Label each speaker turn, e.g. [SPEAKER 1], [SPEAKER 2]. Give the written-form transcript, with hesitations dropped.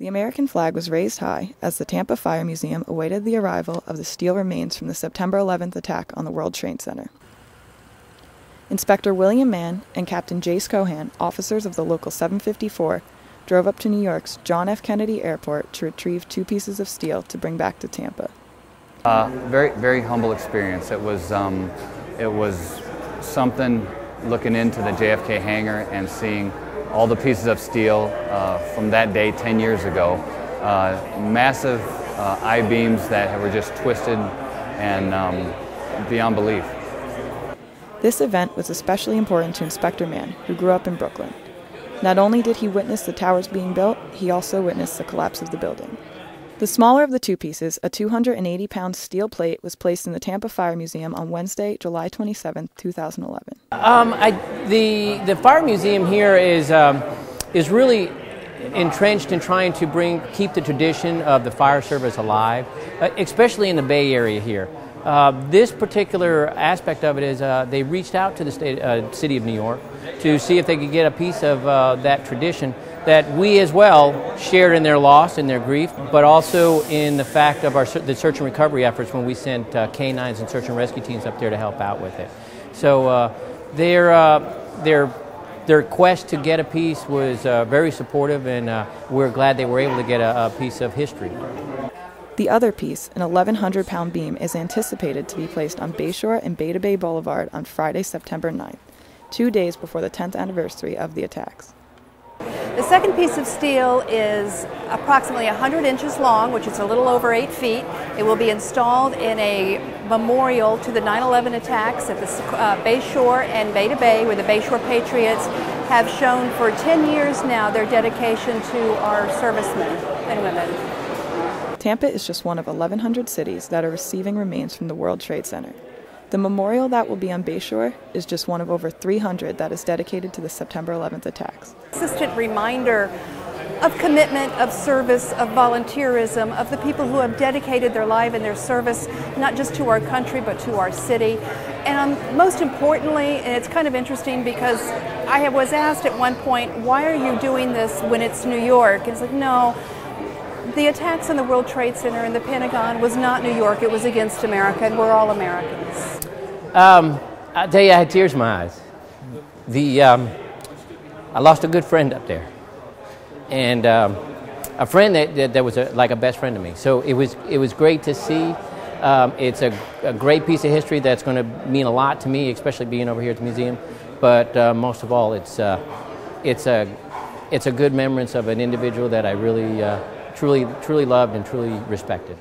[SPEAKER 1] The American flag was raised high as the Tampa Fire Museum awaited the arrival of the steel remains from the September 11th attack on the World Trade Center. Inspector William Mann and Captain Jace Kohan, officers of the local 754, drove up to New York's John F. Kennedy Airport to retrieve 2 pieces of steel to bring back to Tampa.
[SPEAKER 2] Very humble experience. It was something looking into the JFK hangar and seeing all the pieces of steel from that day 10 years ago. Massive I-beams that were just twisted and beyond belief.
[SPEAKER 1] This event was especially important to Inspector Mann, who grew up in Brooklyn. Not only did he witness the towers being built, he also witnessed the collapse of the building. The smaller of the 2 pieces, a 280-pound steel plate, was placed in the Tampa Fire Museum on Wednesday, July 27, 2011.
[SPEAKER 3] The Fire Museum here is really entrenched in trying to keep the tradition of the fire service alive, especially in the Bay Area here. This particular aspect of it is they reached out to the city of New York to see if they could get a piece of that tradition that we as well shared in their loss and their grief, but also in the fact of the search and recovery efforts when we sent K-9s and search and rescue teams up there to help out with it. So their quest to get a piece was very supportive, and we're glad they were able to get a piece of history.
[SPEAKER 1] The other piece, an 1,100-pound beam, is anticipated to be placed on Bayshore and Beta Bay Boulevard on Friday, September 9th, 2 days before the 10th anniversary of the attacks.
[SPEAKER 4] The second piece of steel is approximately 100 inches long, which is a little over 8 feet. It will be installed in a memorial to the 9/11 attacks at the Bayshore and Beta Bay, where the Bayshore Patriots have shown for 10 years now their dedication to our servicemen and women.
[SPEAKER 1] Tampa is just one of 1,100 cities that are receiving remains from the World Trade Center. The memorial that will be on Bayshore is just one of over 300 that is dedicated to the September 11th attacks.
[SPEAKER 4] Consistent reminder of commitment, of service, of volunteerism, of the people who have dedicated their life and their service, not just to our country, but to our city. And most importantly, and it's kind of interesting because I was asked at one point, why are you doing this when it's New York? And it's like, no. The attacks on the World Trade Center and the Pentagon was not New York, it was against America, and we're all Americans.
[SPEAKER 3] I'll tell you, I had tears in my eyes. I lost a good friend up there, and a friend that was like a best friend to me. So it was great to see. It's a great piece of history that's going to mean a lot to me, especially being over here at the museum. But most of all, it's a good remembrance of an individual that I really truly loved and truly respected.